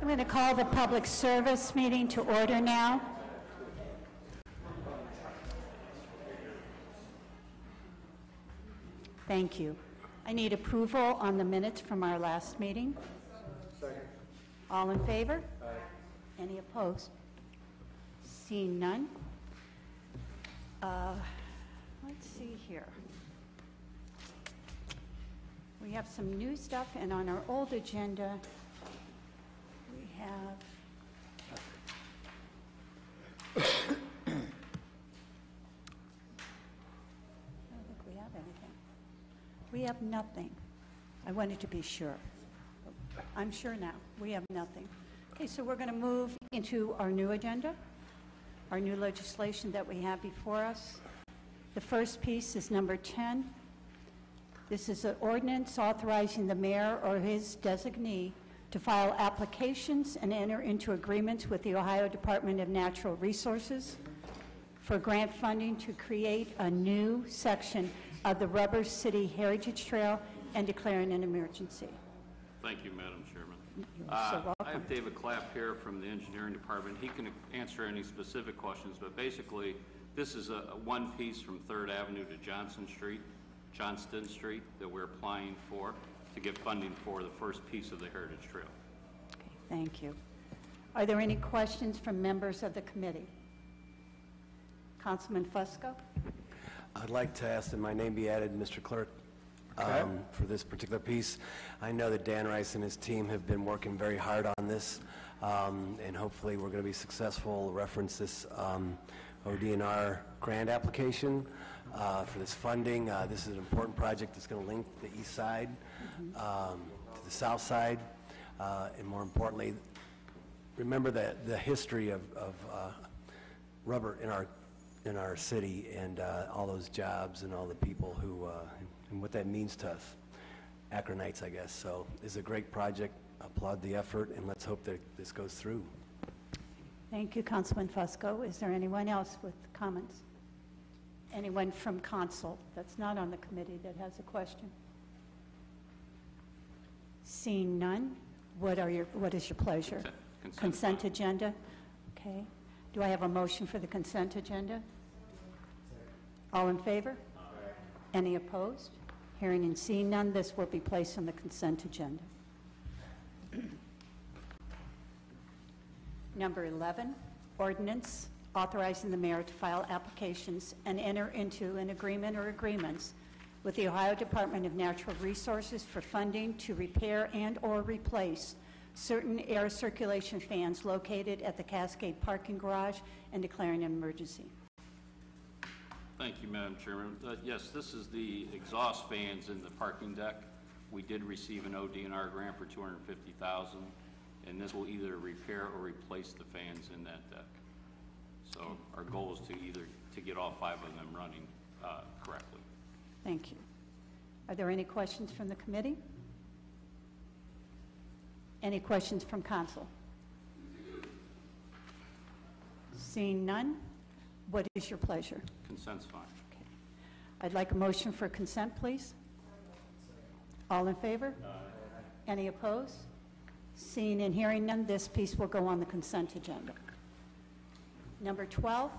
I'm going to call the public service meeting to order now. Thank you. I need approval on the minutes from our last meeting. Second. All in favor? Aye. Any opposed? Seeing none. Let's see here. We have some new stuff, and on our old agenda, we have I don't think we have anything. We have nothing. I wanted to be sure. I'm sure now. We have nothing. Okay, so we're going to move into our new agenda, our new legislation that we have before us. The first piece is number 10. This is an ordinance authorizing the mayor or his designee to file applications and enter into agreements with the Ohio Department of Natural Resources for grant funding to create a new section of the Rubber City Heritage Trail and declaring an emergency. Thank you, Madam Chairman. You're so welcome. I have David Clapp here from the Engineering Department. He can answer any specific questions, but basically, this is a one piece from 3rd Avenue to Johnston Street that we're applying for to get funding for the first piece of the Heritage Trail. Okay, thank you. Are there any questions from members of the committee? Councilman Fusco? I'd like to ask that my name be added, Mr. Clerk, for this particular piece. I know that Dan Rice and his team have been working very hard on this, and hopefully we're going to be successful. Reference this ODNR grant application for this funding. This is an important project that's going to link the east side to the south side, and more importantly, remember the history of rubber in our city, and all those jobs and all the people who and what that means to us, Akronites, I guess. So it's a great project. Applaud the effort, and let's hope that this goes through. Thank you, Councilman Fusco. Is there anyone else with comments? Anyone from council that's not on the committee that has a question? Seeing none, what is your pleasure? Consent agenda. Okay. Do I have a motion for the consent agenda? All in favor? Aye. Any opposed? Hearing and seeing none, this will be placed on the consent agenda. Number 11, ordinance authorizing the mayor to file applications and enter into an agreement or agreements with the Ohio Department of Natural Resources for funding to repair and or replace certain air circulation fans located at the Cascade parking garage and declaring an emergency. Thank you, Madam Chairman. Yes, this is the exhaust fans in the parking deck. We did receive an ODNR grant for $250,000, and this will either repair or replace the fans in that deck. So our goal is to get all 5 of them running correctly. Thank you. Are there any questions from the committee? Any questions from council? Seeing none, what is your pleasure? Consent's fine. Okay. I'd like a motion for consent, please. All in favor? Aye. Any opposed? Seeing and hearing none, this piece will go on the consent agenda. Number 12,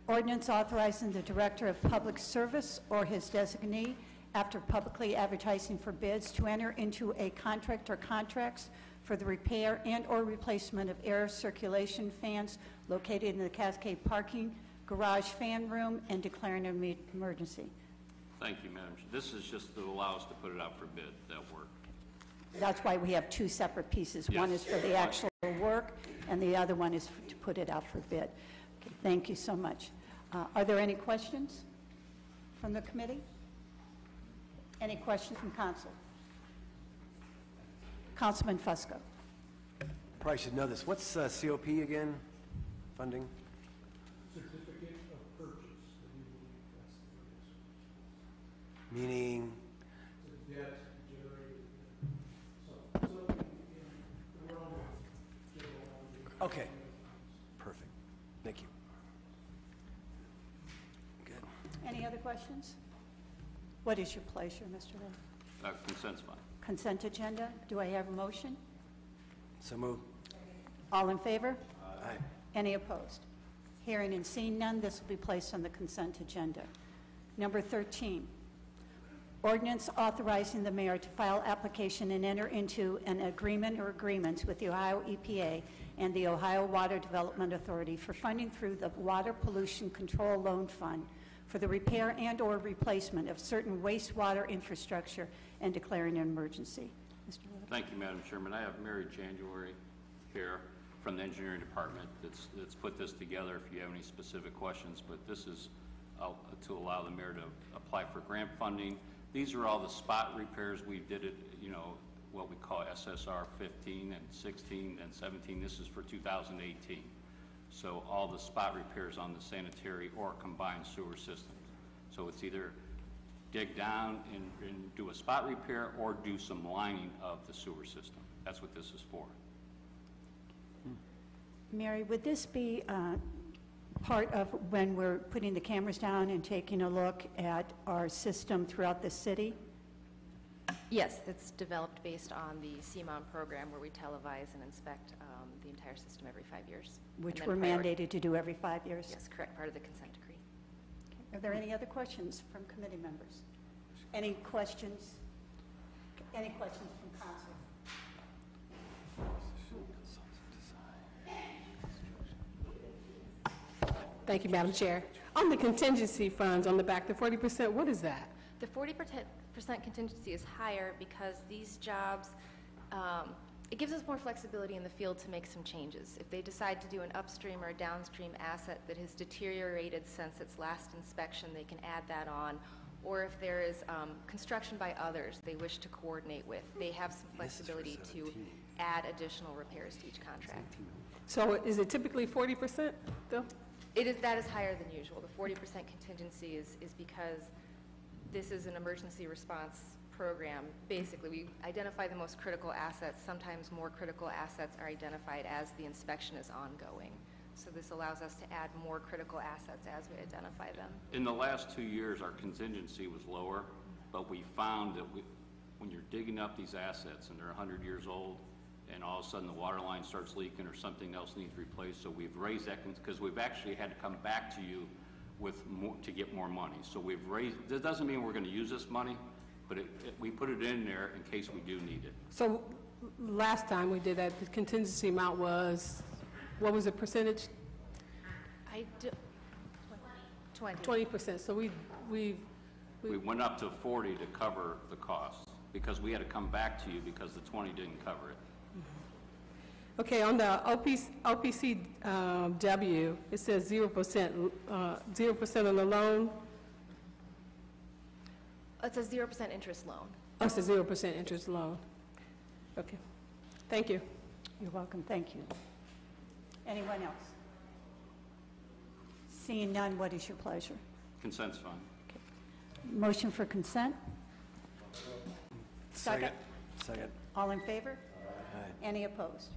ordinance authorizing the Director of Public Service or his designee, after publicly advertising for bids, to enter into a contract or contracts for the repair and or replacement of air circulation fans located in the Cascade parking garage fan room and declaring an emergency. Thank you, Madam Chair. This is just to allow us to put it out for bid, that work. That's why we have 2 separate pieces. Yes. One is for the actual work, and the other one is to put it out for bid. Okay, thank you so much. Are there any questions from the committee? Any questions from council? Councilman Fusco. Probably should know this. What's COP again? Funding? Certificate of purchase. We believe that's the Meaning? The debt generated. So we're on the Okay. Perfect. Thank you. Good. Any other questions? What is your pleasure, Mr. Ray? Consent's fine. Consent agenda. Do I have a motion? So move. All in favor? Aye. Any opposed? Hearing and seeing none, this will be placed on the consent agenda. Number 13, ordinance authorizing the mayor to file application and enter into an agreement or agreements with the Ohio EPA and the Ohio Water Development Authority for funding through the Water Pollution Control Loan Fund for the repair and/or replacement of certain wastewater infrastructure and declaring an emergency. Mr. Wood. Thank you, Madam Chairman. I have Mary January here from the engineering department that's put this together if you have any specific questions, but this is to allow the mayor to apply for grant funding. These are all the spot repairs. We did it, you know, what we call SSR 15 and 16 and 17. This is for 2018. So all the spot repairs on the sanitary or combined sewer systems. So it's either dig down and do a spot repair or do some lining of the sewer system. That's what this is for. Mary, would this be part of when we're putting the cameras down and taking a look at our system throughout the city? Yes, it's developed based on the CMOM program where we televise and inspect the entire system every 5 years. Which we're mandated to do every 5 years? Yes, correct, part of the consent decree. Okay. Are there any other questions from committee members? Any questions? Any questions from council? Thank you, Madam Chair. On the contingency funds on the back, the 40%, what is that? The 40% contingency is higher because these jobs, it gives us more flexibility in the field to make some changes. If they decide to do an upstream or a downstream asset that has deteriorated since its last inspection, they can add that on. Or if there is construction by others they wish to coordinate with, they have some flexibility to add additional repairs to each contract. So is it typically 40% though? That is higher than usual. The 40% contingency is because this is an emergency response program. Basically, we identify the most critical assets. Sometimes more critical assets are identified as the inspection is ongoing. So this allows us to add more critical assets as we identify them. In the last 2 years, our contingency was lower, but we found that when you're digging up these assets and they're 100 years old, and all of a sudden the water line starts leaking or something else needs replaced, so we've raised that because we've actually had to come back to you with more, to get more money. So we've raised, that doesn't mean we're going to use this money, but we put it in there in case we do need it. So last time we did that, the contingency amount was, what was the percentage? I do, 20. 20%. So we went up to 40 to cover the costs because we had to come back to you because the 20 didn't cover it. Okay, on the OPCW, it says 0%, 0% on the loan. It's a 0% interest loan. Oh, it's a 0% interest loan. Okay, thank you. You're welcome, thank you. Anyone else? Seeing none, what is your pleasure? Consent's fine. Motion for consent? Second. All in favor? Aye. Any opposed?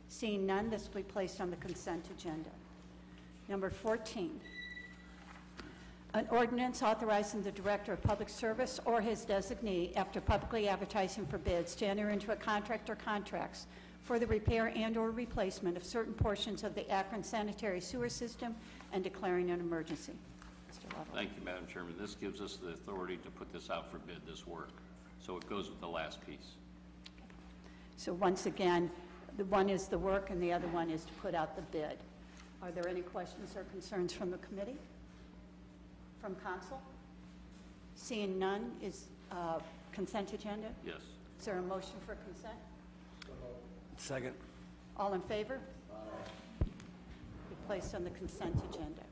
Seeing none, this will be placed on the consent agenda. Number 14, an ordinance authorizing the Director of Public Service or his designee, after publicly advertising for bids, to enter into a contract or contracts for the repair and/or replacement of certain portions of the Akron sanitary sewer system and declaring an emergency. Mr. Lovell. Thank you, Madam Chairman. This gives us the authority to put this out for bid, this work. So it goes with the last piece. So once again, the one is the work and the other one is to put out the bid. Are there any questions or concerns from the committee? From council? Seeing none, is consent agenda? Yes. Is there a motion for consent? Second. All in favor? Be placed on the consent agenda.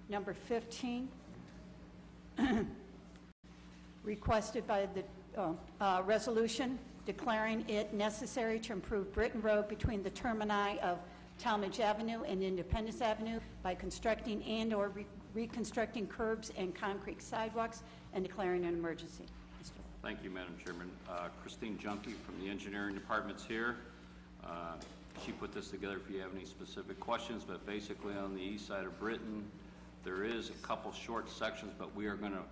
Number 15, requested by the resolution declaring it necessary to improve Britton Road between the termini of Talmadge Avenue and Independence Avenue by constructing and/or reconstructing curbs and concrete sidewalks and declaring an emergency. Mr. Lovell. Thank you, Madam Chairman. Christine Junkie from the engineering department's here. She put this together if you have any specific questions, but basically on the east side of Britton, there is a couple short sections, but we are going to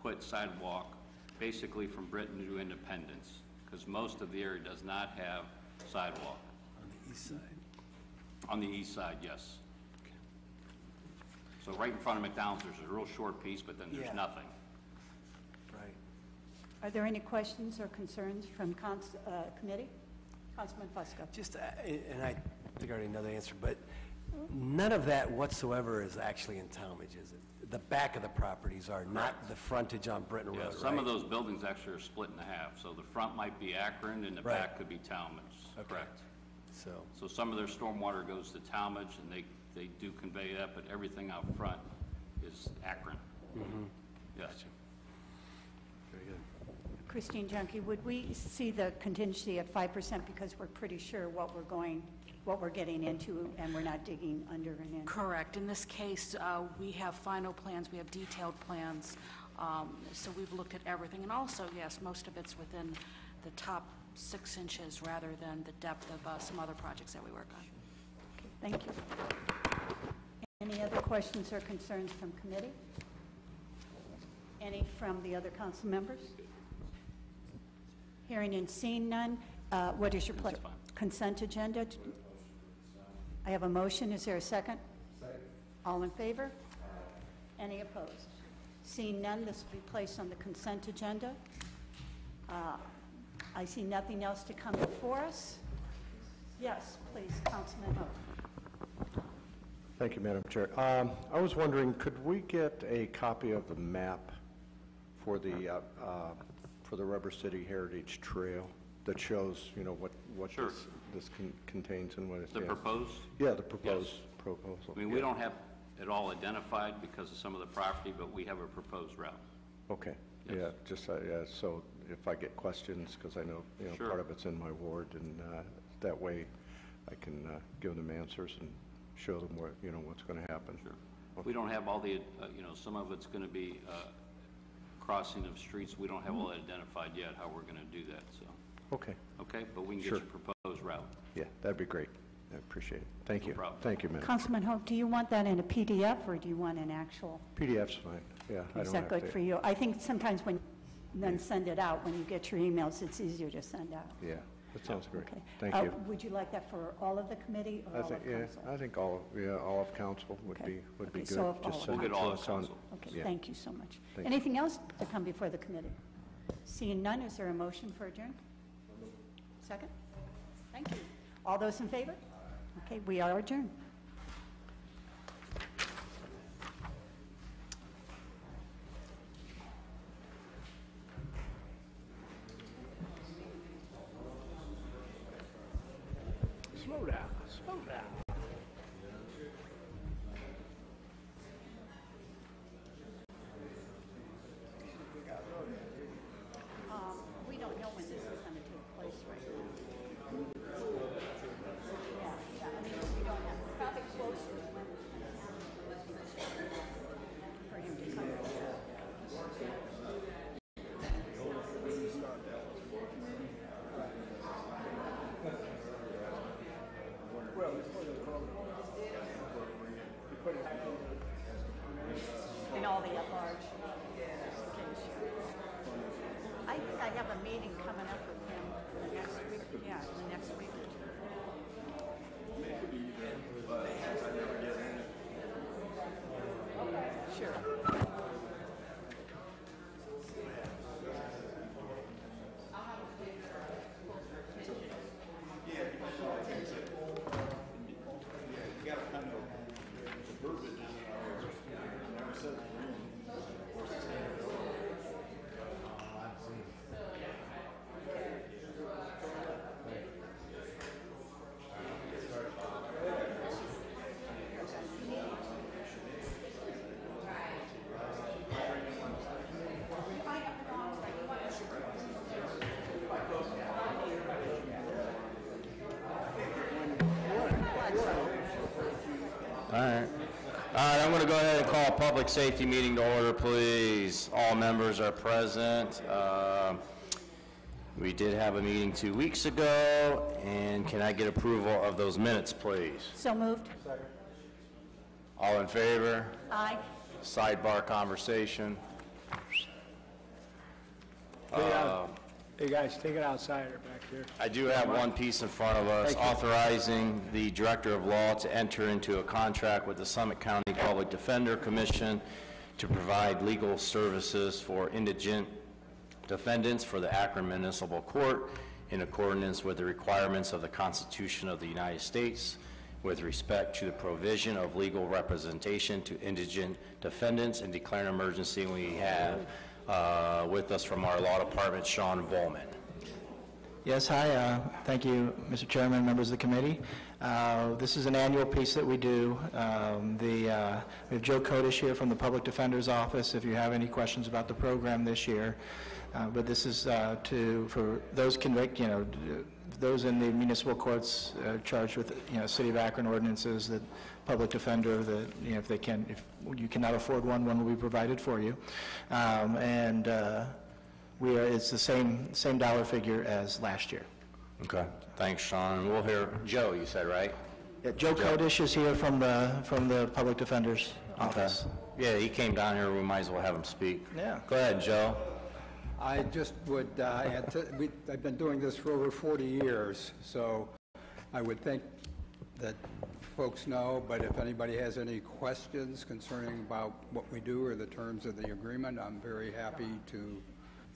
put sidewalk basically from Britton to Independence. because most of the area does not have sidewalk. On the east side? On the east side, yes. So right in front of McDonald's, there's a real short piece, but then there's Yeah. nothing. Right. Are there any questions or concerns from committee? Councilman Fusco. Just, and I think I already know the answer, but none of that whatsoever is actually in Talmadge, is it? The back of the properties are, not the frontage on Britton Yeah, Road, some of right? those buildings actually are split in half, so the front might be Akron and the Right. back could be Talmadge, Okay. correct? So, So some of their stormwater goes to Talmadge, and they do convey that, but everything out front is Akron. Yes. very good. Christine Junkie, would we see the contingency at 5% because we're pretty sure what we're getting into and we're not digging under and in? Correct. In this case, we have final plans, we have detailed plans, so we've looked at everything. And also, yes, most of it's within the top 6 inches rather than the depth of some other projects that we work on. Okay, thank you. Any other questions or concerns from committee? Any from the other council members? Hearing and seeing none, what is your pleasure? fine. Consent agenda? I have a motion. Is there a second? Second. All in favor? Any opposed? Seeing none, this will be placed on the consent agenda. I see nothing else to come before us. Yes, please, Councilman Hope. Thank you, Madam Chair. I was wondering, could we get a copy of the map for the Rubber City Heritage Trail that shows, you know, what Sure. this contains and what it's... The proposed? Yeah, the proposed Yes. proposal. I mean, we don't have it all identified because of some of the property, but we have a proposed route. Okay, Yes. yeah, just, yeah, so if I get questions, because I know, you know, Sure. part of it's in my ward, and that way I can give them answers and show them what, you know, what's going to happen. Sure. We don't have all the, you know, some of it's going to be crossing of streets. We don't have all that identified yet, how we're going to do that, so. Okay, Okay, but we can get Sure. you a proposed route. yeah, that'd be great. I appreciate it. Thank No you. problem. Thank you, Madam. Councilman Hope, do you want that in a PDF or do you want an actual? PDF's fine, yeah. I Is don't that have good to- for you? I think sometimes when, then send it out, when you get your emails, it's easier to send out. Yeah, that sounds great. Okay. Thank you. Would you like that for all of the committee or I all think, of yeah, council? I think all of council would Okay. be Okay, good. so if all Just of send We'll it get to all of us on- council. Okay, yeah. thank you so much. Thank you. Anything else to come before the committee? Seeing none, is there a motion for adjourn? Second? Thank you. All those in favor? Okay, we are adjourned. Slow down, slow down. We don't know when this is going to take place right now. Yeah, I mean, we don't have, probably closer to when it's going to happen for him to come. In all the at-large case. I think I have a meeting coming up with him the next week, yeah, the next week or two. Okay, sure. All right, I'm going to go ahead and call a public safety meeting to order, please. All members are present. We did have a meeting 2 weeks ago, and can I get approval of those minutes, please? So moved? All in favor? Aye. Sidebar conversation. Hey, guys, take it outside or back here. I do have one piece in front of us, authorizing the Director of Law to enter into a contract with the Summit County Public Defender Commission to provide legal services for indigent defendants for the Akron Municipal Court in accordance with the requirements of the Constitution of the United States with respect to the provision of legal representation to indigent defendants, and declare an emergency. We have with us from our law department, Sean Volman. Yes, hi. Thank you, Mr. Chairman, members of the committee. This is an annual piece that we do. We have Joe Kodish here from the Public Defender's Office if you have any questions about the program this year. But this is for those those in the municipal courts charged with City of Akron ordinances, that public defender, that if you cannot afford one will be provided for you. It's the same dollar figure as last year. Okay, thanks, Sean. We'll hear Joe. You said, right? Yeah, Joe Kodish is here from the Public Defender's Office. Yeah, he came down here. We might as well have him speak. Yeah. Go ahead, Joe. I just would add I've been doing this for over 40 years, so I would think that folks know, but if anybody has any questions concerning about what we do or the terms of the agreement, I'm very happy to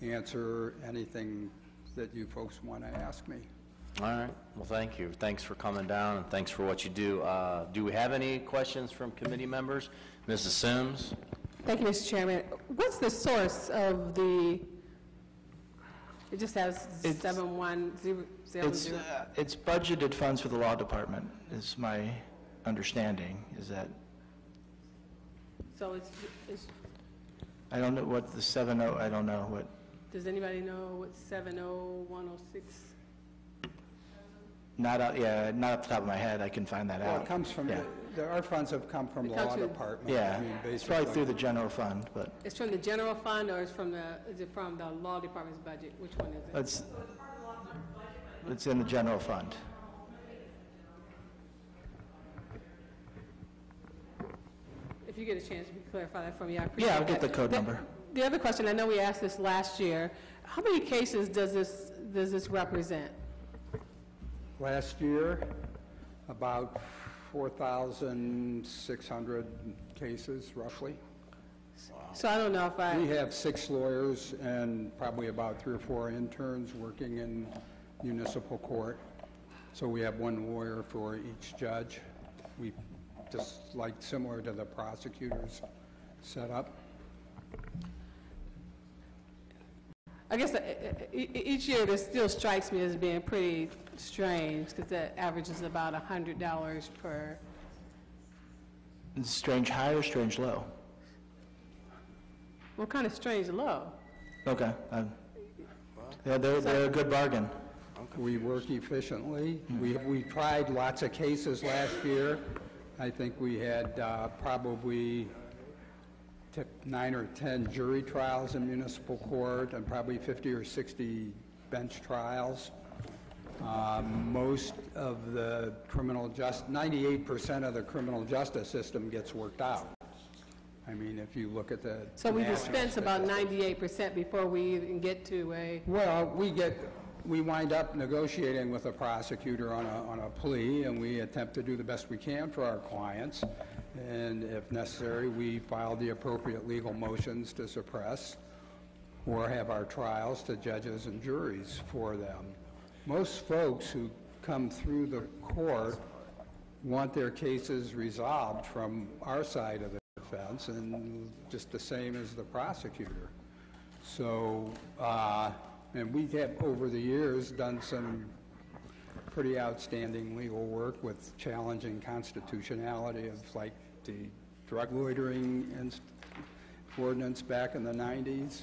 answer anything that you folks want to ask me. All right. Well, thank you. Thanks for coming down, and thanks for what you do. Do we have any questions from committee members? Mrs. Sims? Thank you, Mr. Chairman. What's the source of the, it just has 7100? It's budgeted funds for the law department, is my understanding, is that. So it's I don't know what the 70, I don't know what. does anybody know what 70106? Not off the top of my head. I can find that out. Well, it comes from, our funds have come from the law department. Yeah, I mean, it's probably through the general fund, but. It's from the general fund, or is it from the law department's budget? Which one is it? It's in the general fund. If you get a chance, you can clarify that for me. I appreciate I'll get that. the code number. The other question, I know we asked this last year. How many cases does this represent? Last year, about 4,600 cases, roughly. So I don't know if We have 6 lawyers and probably about 3 or 4 interns working in municipal court. So we have 1 lawyer for each judge. We just similar to the prosecutor's setup. I guess each year this still strikes me as being pretty strange, because the average is about $100 per. Strange high or strange low? What kind of strange low? Okay. They're a good bargain. We work efficiently. We tried lots of cases last year. I think we had probably 9 or 10 jury trials in municipal court and probably 50 or 60 bench trials. Most of the 98% of the criminal justice system gets worked out. I mean, if you look at the So we national dispense about statistics. 98% before we even get to a. Well, we wind up negotiating with a prosecutor on a plea, and we attempt to do the best we can for our clients. And if necessary, we file the appropriate legal motions to suppress or have our trials to judges and juries for them. Most folks who come through the court want their cases resolved from our side of the defense, and just the same as the prosecutor. So, and we have over the years done some pretty outstanding legal work with challenging constitutionality of like the drug loitering ordinance back in the 90s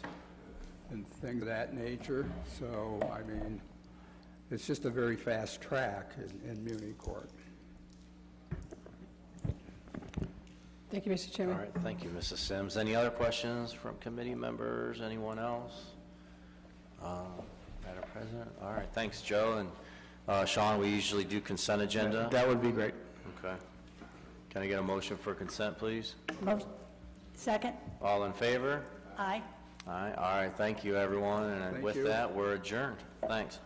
and things of that nature. So, I mean, it's just a very fast track in muni court. Thank you, Mr. Chairman. All right, thank you, Mrs. Sims. Any other questions from committee members? Anyone else? Madam President? All right, thanks, Joe. And Sean, we usually do consent agenda. That would be great. Okay. Can I get a motion for consent, please? Motion. Second? All in favor? Aye. All right, thank you, everyone, and Thank with you. that, we're adjourned. Thanks.